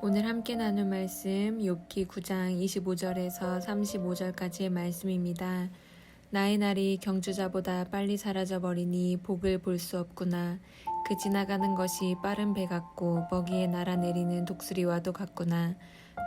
오늘 함께 나눌 말씀 욥기 9장 25절에서 35절까지의 말씀입니다. 나의 날이 경주자보다 빨리 사라져버리니 복을 볼 수 없구나. 그 지나가는 것이 빠른 배 같고 먹이에 날아내리는 독수리와도 같구나.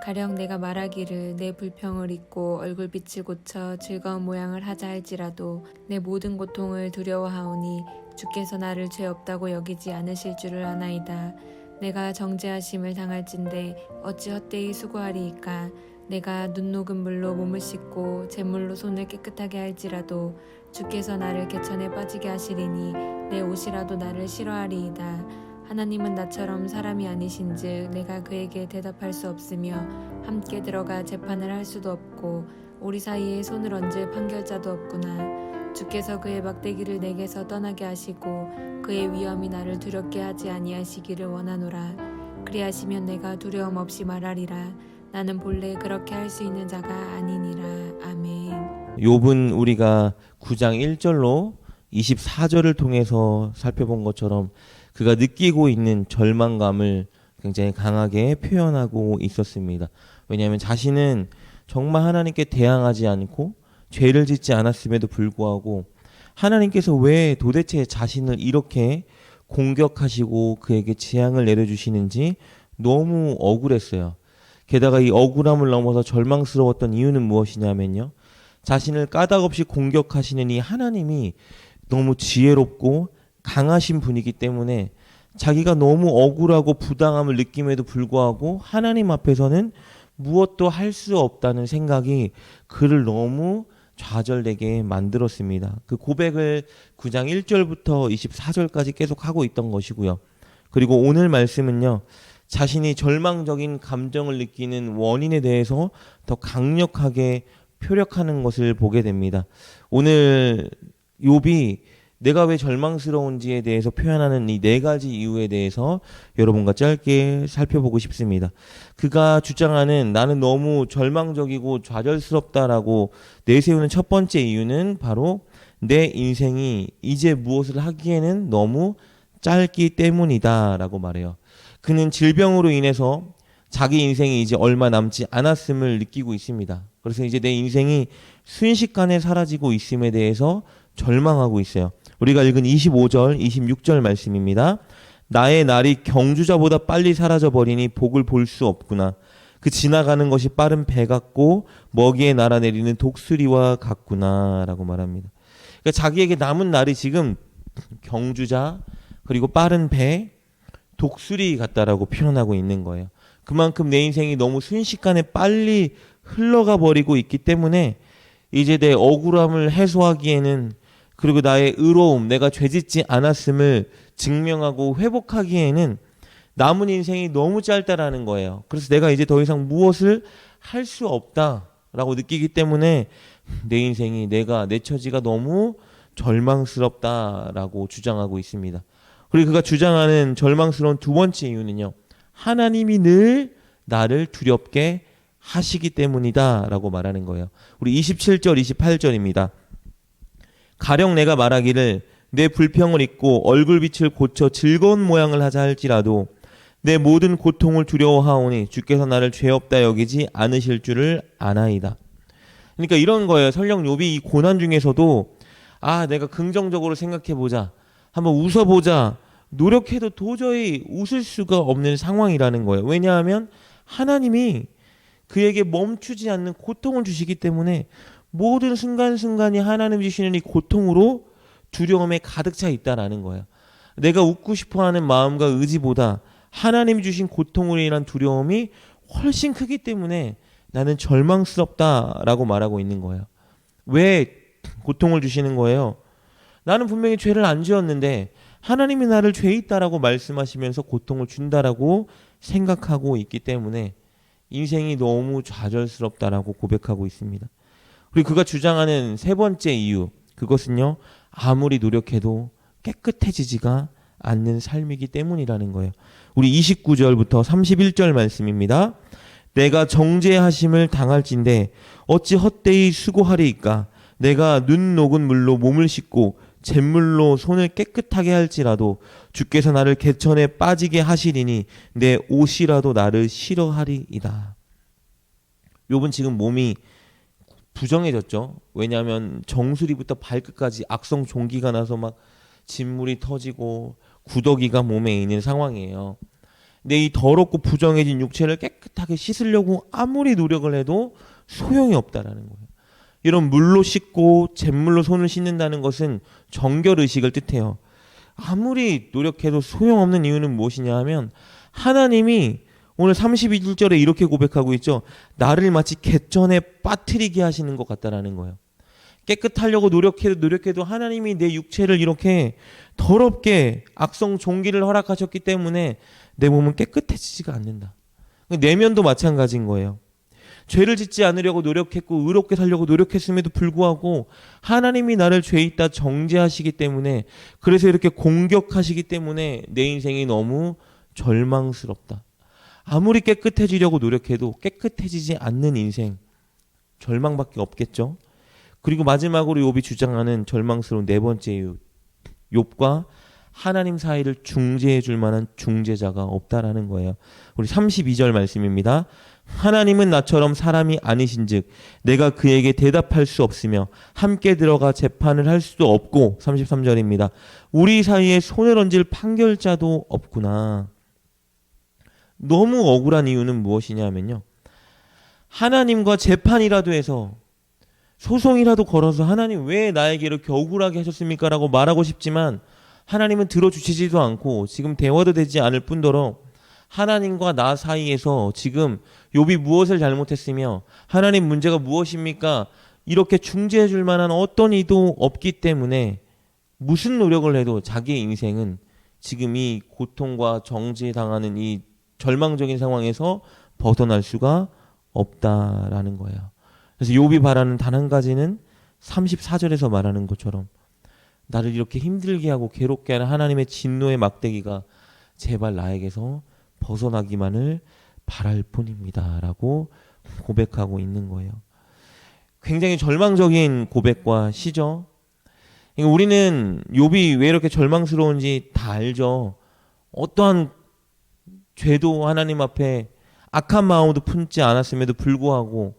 가령 내가 말하기를 내 불평을 잊고 얼굴빛을 고쳐 즐거운 모양을 하자 할지라도 내 모든 고통을 두려워하오니 주께서 나를 죄 없다고 여기지 않으실 줄을 아나이다. 내가 정죄하심을 당할진대 어찌 헛되이 수고하리이까. 내가 눈 녹은 물로 몸을 씻고 잿물로 손을 깨끗하게 할지라도 주께서 나를 개천에 빠지게 하시리니 내 옷이라도 나를 싫어하리이다. 하나님은 나처럼 사람이 아니신즉 내가 그에게 대답할 수 없으며 함께 들어가 재판을 할 수도 없고 우리 사이에 손을 얹을 판결자도 없구나. 주께서 그의 막대기를 내게서 떠나게 하시고 그의 위엄이 나를 두렵게 하지 아니하시기를 원하노라. 그리하시면 내가 두려움 없이 말하리라. 나는 본래 그렇게 할 수 있는 자가 아니니라. 아멘. 욥은 우리가 9장 1절로 24절을 통해서 살펴본 것처럼 그가 느끼고 있는 절망감을 굉장히 강하게 표현하고 있었습니다. 왜냐하면 자신은 정말 하나님께 대항하지 않고 죄를 짓지 않았음에도 불구하고 하나님께서 왜 도대체 자신을 이렇게 공격하시고 그에게 재앙을 내려주시는지 너무 억울했어요. 게다가 이 억울함을 넘어서 절망스러웠던 이유는 무엇이냐면요, 자신을 까닭없이 공격하시는 이 하나님이 너무 지혜롭고 강하신 분이기 때문에 자기가 너무 억울하고 부당함을 느낌에도 불구하고 하나님 앞에서는 무엇도 할 수 없다는 생각이 그를 너무 좌절되게 만들었습니다. 그 고백을 9장 1절부터 24절까지 계속 하고 있던 것이고요. 그리고 오늘 말씀은요, 자신이 절망적인 감정을 느끼는 원인에 대해서 더 강력하게 표력하는 것을 보게 됩니다. 오늘 욥이 내가 왜 절망스러운지에 대해서 표현하는 이 네 가지 이유에 대해서 여러분과 짧게 살펴보고 싶습니다. 그가 주장하는 나는 너무 절망적이고 좌절스럽다라고 내세우는 첫 번째 이유는 바로 내 인생이 이제 무엇을 하기에는 너무 짧기 때문이다라고 말해요. 그는 질병으로 인해서 자기 인생이 이제 얼마 남지 않았음을 느끼고 있습니다. 그래서 이제 내 인생이 순식간에 사라지고 있음에 대해서 절망하고 있어요. 우리가 읽은 25절, 26절 말씀입니다. 나의 날이 경주자보다 빨리 사라져버리니 복을 볼 수 없구나. 그 지나가는 것이 빠른 배 같고 먹이에 날아내리는 독수리와 같구나 라고 말합니다. 그러니까 자기에게 남은 날이 지금 경주자, 그리고 빠른 배, 독수리 같다라고 표현하고 있는 거예요. 그만큼 내 인생이 너무 순식간에 빨리 흘러가 버리고 있기 때문에 이제 내 억울함을 해소하기에는, 그리고 나의 의로움, 내가 죄짓지 않았음을 증명하고 회복하기에는 남은 인생이 너무 짧다라는 거예요. 그래서 내가 이제 더 이상 무엇을 할 수 없다라고 느끼기 때문에 내 인생이, 내 처지가 너무 절망스럽다라고 주장하고 있습니다. 그리고 그가 주장하는 절망스러운 두 번째 이유는요, 하나님이 늘 나를 두렵게 하시기 때문이다 라고 말하는 거예요. 우리 27절 28절입니다. 가령 내가 말하기를 내 불평을 잊고 얼굴빛을 고쳐 즐거운 모양을 하자 할지라도 내 모든 고통을 두려워하오니 주께서 나를 죄 없다 여기지 않으실 줄을 아나이다. 그러니까 이런 거예요. 설령 욥이 이 고난 중에서도 내가 긍정적으로 생각해보자, 한번 웃어보자, 노력해도 도저히 웃을 수가 없는 상황이라는 거예요. 왜냐하면 하나님이 그에게 멈추지 않는 고통을 주시기 때문에 모든 순간순간이 하나님 주시는 이 고통으로 두려움에 가득 차 있다라는 거예요. 내가 웃고 싶어하는 마음과 의지보다 하나님이 주신 고통으로 인한 두려움이 훨씬 크기 때문에 나는 절망스럽다라고 말하고 있는 거예요. 왜 고통을 주시는 거예요? 나는 분명히 죄를 안 지었는데 하나님이 나를 죄 있다라고 말씀하시면서 고통을 준다라고 생각하고 있기 때문에 인생이 너무 좌절스럽다라고 고백하고 있습니다. 그리고 그가 주장하는 세 번째 이유, 그것은요, 아무리 노력해도 깨끗해지지가 않는 삶이기 때문이라는 거예요. 우리 29절부터 31절 말씀입니다. 내가 정죄하심을 당할진대 어찌 헛되이 수고하리이까. 내가 눈 녹은 물로 몸을 씻고 잿물로 손을 깨끗하게 할지라도 주께서 나를 개천에 빠지게 하시리니 내 옷이라도 나를 싫어하리이다. 욥은 지금 몸이 부정해졌죠. 왜냐하면 정수리부터 발끝까지 악성 종기가 나서 막 진물이 터지고 구더기가 몸에 있는 상황이에요. 근데 이 더럽고 부정해진 육체를 깨끗하게 씻으려고 아무리 노력을 해도 소용이 없다라는 거예요. 이런 물로 씻고 잿물로 손을 씻는다는 것은 정결의식을 뜻해요. 아무리 노력해도 소용없는 이유는 무엇이냐 하면 하나님이 오늘 32절에 이렇게 고백하고 있죠. 나를 마치 개천에 빠뜨리게 하시는 것 같다라는 거예요. 깨끗하려고 노력해도 하나님이 내 육체를 이렇게 더럽게 악성 종기를 허락하셨기 때문에 내 몸은 깨끗해지지가 않는다. 내면도 마찬가지인 거예요. 죄를 짓지 않으려고 노력했고 의롭게 살려고 노력했음에도 불구하고 하나님이 나를 죄 있다 정죄하시기 때문에, 그래서 이렇게 공격하시기 때문에 내 인생이 너무 절망스럽다. 아무리 깨끗해지려고 노력해도 깨끗해지지 않는 인생, 절망밖에 없겠죠. 그리고 마지막으로 욥이 주장하는 절망스러운 네 번째 이유, 욥과 하나님 사이를 중재해 줄 만한 중재자가 없다라는 거예요. 우리 32절 말씀입니다. 하나님은 나처럼 사람이 아니신즉 내가 그에게 대답할 수 없으며 함께 들어가 재판을 할 수도 없고, 33절입니다. 우리 사이에 손을 얹을 판결자도 없구나. 너무 억울한 이유는 무엇이냐면요, 하나님과 재판이라도 해서 소송이라도 걸어서 하나님 왜 나에게 이렇게 억울하게 하셨습니까? 라고 말하고 싶지만 하나님은 들어주시지도 않고 지금 대화도 되지 않을 뿐더러 하나님과 나 사이에서 지금 욥이 무엇을 잘못했으며 하나님 문제가 무엇입니까? 이렇게 중재해 줄 만한 어떤 이도 없기 때문에 무슨 노력을 해도 자기의 인생은 지금 이 고통과 정죄당하는 이 절망적인 상황에서 벗어날 수가 없다라는 거예요. 그래서 욥이 바라는 단 한 가지는 34절에서 말하는 것처럼 나를 이렇게 힘들게 하고 괴롭게 하는 하나님의 진노의 막대기가 제발 나에게서 벗어나기만을 바랄 뿐입니다 라고 고백하고 있는 거예요. 굉장히 절망적인 고백과 시죠. 우리는 욥이 왜 이렇게 절망스러운지 다 알죠. 어떠한 죄도 하나님 앞에 악한 마음도 품지 않았음에도 불구하고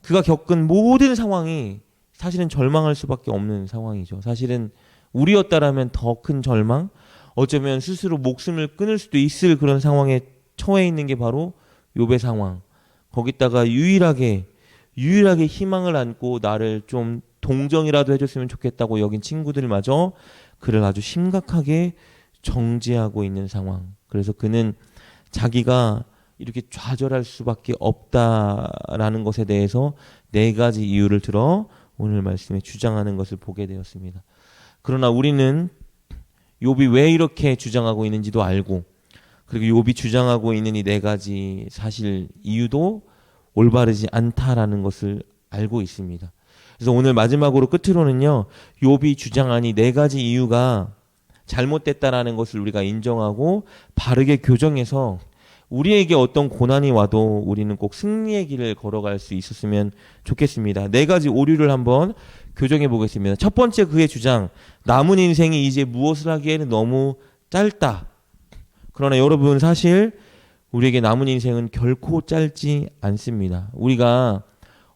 그가 겪은 모든 상황이 사실은 절망할 수밖에 없는 상황이죠. 사실은 우리였다라면 더 큰 절망, 어쩌면 스스로 목숨을 끊을 수도 있을 그런 상황에 처해 있는 게 바로 욥의 상황. 거기다가 유일하게 희망을 안고 나를 좀 동정이라도 해줬으면 좋겠다고 여긴 친구들마저 그를 아주 심각하게 정죄하고 있는 상황. 그래서 그는 자기가 이렇게 좌절할 수밖에 없다라는 것에 대해서 네 가지 이유를 들어 오늘 말씀에 주장하는 것을 보게 되었습니다. 그러나 우리는 욥이 왜 이렇게 주장하고 있는지도 알고, 그리고 욥이 주장하고 있는 이 네 가지 사실 이유도 올바르지 않다라는 것을 알고 있습니다. 그래서 오늘 마지막으로 끝으로는요, 욥이 주장한 이 네 가지 이유가 잘못됐다라는 것을 우리가 인정하고 바르게 교정해서 우리에게 어떤 고난이 와도 우리는 꼭 승리의 길을 걸어갈 수 있었으면 좋겠습니다. 네 가지 오류를 한번 교정해 보겠습니다. 첫 번째, 그의 주장, 남은 인생이 이제 무엇을 하기에는 너무 짧다. 그러나 여러분, 사실 우리에게 남은 인생은 결코 짧지 않습니다. 우리가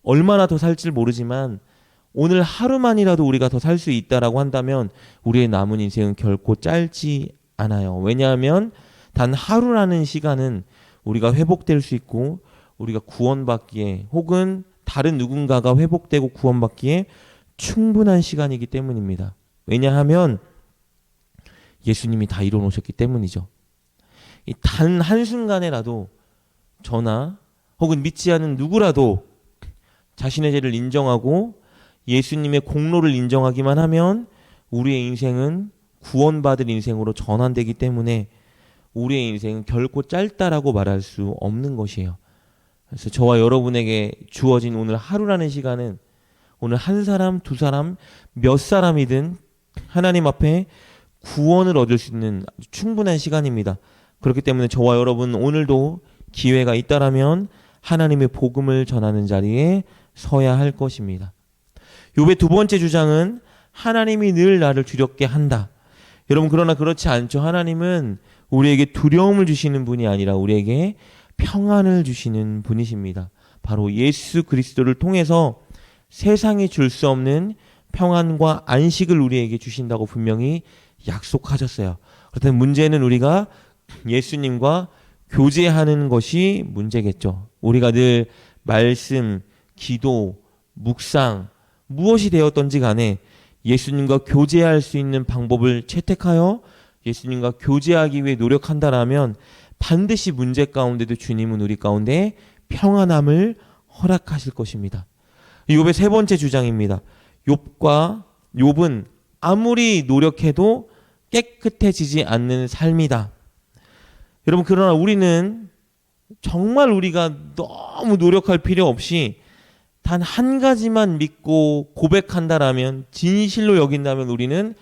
얼마나 더 살지 모르지만 오늘 하루만이라도 우리가 더 살 수 있다라고 한다면 우리의 남은 인생은 결코 짧지 않아요. 왜냐하면 단 하루라는 시간은 우리가 회복될 수 있고 우리가 구원받기에, 혹은 다른 누군가가 회복되고 구원받기에 충분한 시간이기 때문입니다. 왜냐하면 예수님이 다 이뤄놓으셨기 때문이죠. 단 한순간에라도 저나 혹은 믿지 않은 누구라도 자신의 죄를 인정하고 예수님의 공로를 인정하기만 하면 우리의 인생은 구원받을 인생으로 전환되기 때문에 우리의 인생은 결코 짧다라고 말할 수 없는 것이에요. 그래서 저와 여러분에게 주어진 오늘 하루라는 시간은 오늘 한 사람, 두 사람, 몇 사람이든 하나님 앞에 구원을 얻을 수 있는 충분한 시간입니다. 그렇기 때문에 저와 여러분 오늘도 기회가 있다라면 하나님의 복음을 전하는 자리에 서야 할 것입니다. 욥의 두 번째 주장은 하나님이 늘 나를 두렵게 한다. 여러분, 그러나 그렇지 않죠. 하나님은 우리에게 두려움을 주시는 분이 아니라 우리에게 평안을 주시는 분이십니다. 바로 예수 그리스도를 통해서 세상이 줄 수 없는 평안과 안식을 우리에게 주신다고 분명히 약속하셨어요. 그렇다면 문제는 우리가 예수님과 교제하는 것이 문제겠죠. 우리가 늘 말씀, 기도, 묵상, 무엇이 되었던지 간에 예수님과 교제할 수 있는 방법을 채택하여 예수님과 교제하기 위해 노력한다라면 반드시 문제 가운데도 주님은 우리 가운데 평안함을 허락하실 것입니다. 욥의 세 번째 주장입니다. 욥은 아무리 노력해도 깨끗해지지 않는 삶이다. 여러분, 그러나 우리는 정말 우리가 너무 노력할 필요 없이 단 한 가지만 믿고 고백한다라면, 진실로 여긴다면 우리는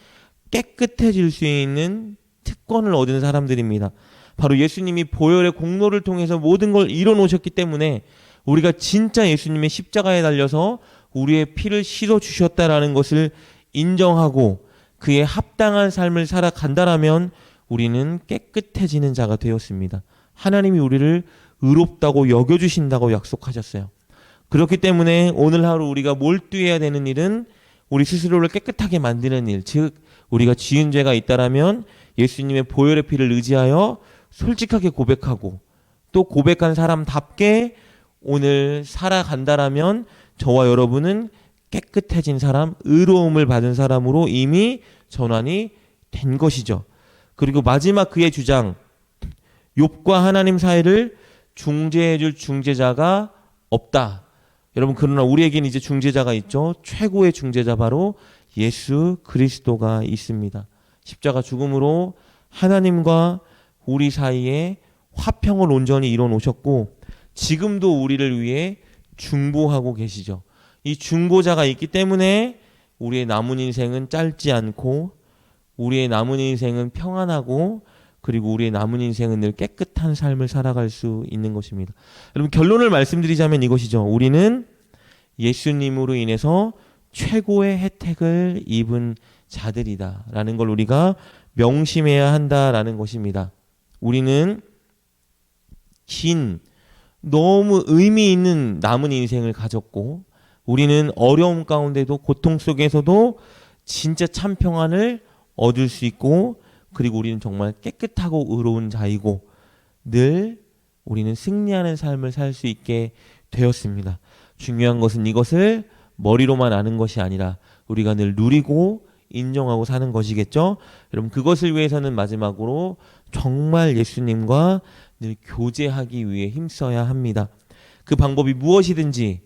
깨끗해질 수 있는 특권을 얻은 사람들입니다. 바로 예수님이 보혈의 공로를 통해서 모든 걸 이뤄놓으셨기 때문에 우리가 진짜 예수님의 십자가에 달려서 우리의 피를 씻어 주셨다라는 것을 인정하고 그에 합당한 삶을 살아간다라면 우리는 깨끗해지는 자가 되었습니다. 하나님이 우리를 의롭다고 여겨주신다고 약속하셨어요. 그렇기 때문에 오늘 하루 우리가 몰두해야 되는 일은 우리 스스로를 깨끗하게 만드는 일, 즉 우리가 지은 죄가 있다라면 예수님의 보혈의 피를 의지하여 솔직하게 고백하고 또 고백한 사람답게 오늘 살아간다라면 저와 여러분은 깨끗해진 사람, 의로움을 받은 사람으로 이미 전환이 된 것이죠. 그리고 마지막 그의 주장, 욥과 하나님 사이를 중재해줄 중재자가 없다. 여러분, 그러나 우리에게는 이제 중재자가 있죠. 최고의 중재자, 바로 예수 그리스도가 있습니다. 십자가 죽음으로 하나님과 우리 사이에 화평을 온전히 이뤄 놓으셨고 지금도 우리를 위해 중보하고 계시죠. 이 중보자가 있기 때문에 우리의 남은 인생은 짧지 않고 우리의 남은 인생은 평안하고 그리고 우리의 남은 인생은 늘 깨끗한 삶을 살아갈 수 있는 것입니다. 여러분, 결론을 말씀드리자면 이것이죠. 우리는 예수님으로 인해서 최고의 혜택을 입은 자들이다라는 걸 우리가 명심해야 한다라는 것입니다. 우리는 긴, 너무 의미 있는 남은 인생을 가졌고 우리는 어려움 가운데도 고통 속에서도 진짜 참 평안을 얻을 수 있고 그리고 우리는 정말 깨끗하고 의로운 자이고 늘 우리는 승리하는 삶을 살 수 있게 되었습니다. 중요한 것은 이것을 머리로만 아는 것이 아니라 우리가 늘 누리고 인정하고 사는 것이겠죠. 여러분, 그것을 위해서는 마지막으로 정말 예수님과 늘 교제하기 위해 힘써야 합니다. 그 방법이 무엇이든지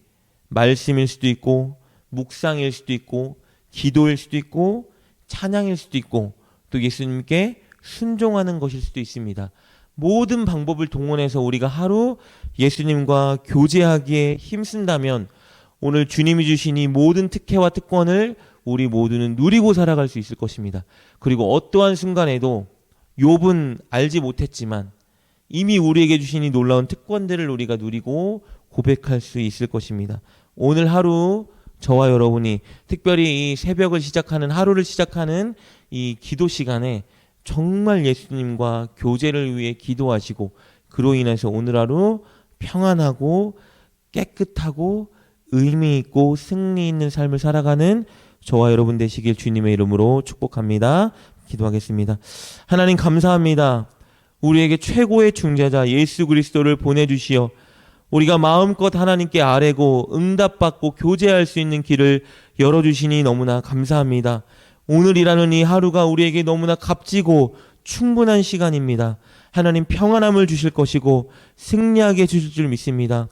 말씀일 수도 있고 묵상일 수도 있고 기도일 수도 있고 찬양일 수도 있고 또 예수님께 순종하는 것일 수도 있습니다. 모든 방법을 동원해서 우리가 하루 예수님과 교제하기에 힘쓴다면 오늘 주님이 주신 이 모든 특혜와 특권을 우리 모두는 누리고 살아갈 수 있을 것입니다. 그리고 어떠한 순간에도 욥은 알지 못했지만 이미 우리에게 주신 이 놀라운 특권들을 우리가 누리고 고백할 수 있을 것입니다. 오늘 하루 저와 여러분이 특별히 이 새벽을 시작하는 하루를 시작하는 이 기도 시간에 정말 예수님과 교제를 위해 기도하시고 그로 인해서 오늘 하루 평안하고 깨끗하고 의미 있고 승리 있는 삶을 살아가는 저와 여러분 되시길 주님의 이름으로 축복합니다. 기도하겠습니다. 하나님, 감사합니다. 우리에게 최고의 중재자 예수 그리스도를 보내주시어 우리가 마음껏 하나님께 아뢰고 응답받고 교제할 수 있는 길을 열어주시니 너무나 감사합니다. 오늘이라는 이 하루가 우리에게 너무나 값지고 충분한 시간입니다. 하나님, 평안함을 주실 것이고 승리하게 해주실 줄 믿습니다.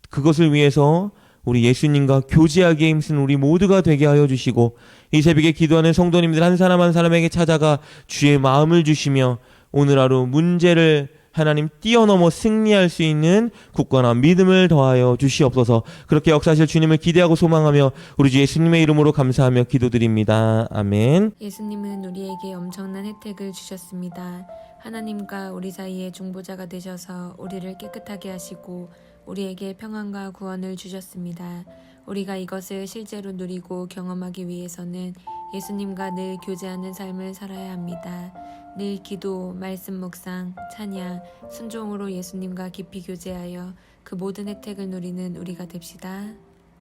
그것을 위해서 우리 예수님과 교제하기에 힘쓴 우리 모두가 되게 하여 주시고 이 새벽에 기도하는 성도님들 한 사람 한 사람에게 찾아가 주의 마음을 주시며 오늘 하루 문제를 하나님 뛰어넘어 승리할 수 있는 굳건한 믿음을 더하여 주시옵소서. 그렇게 역사하실 주님을 기대하고 소망하며 우리 주 예수님의 이름으로 감사하며 기도드립니다. 아멘. 예수님은 우리에게 엄청난 혜택을 주셨습니다. 하나님과 우리 사이에 중보자가 되셔서 우리를 깨끗하게 하시고 우리에게 평안과 구원을 주셨습니다. 우리가 이것을 실제로 누리고 경험하기 위해서는 예수님과 늘 교제하는 삶을 살아야 합니다. 늘 기도, 말씀 묵상, 찬양, 순종으로 예수님과 깊이 교제하여 그 모든 혜택을 누리는 우리가 됩시다.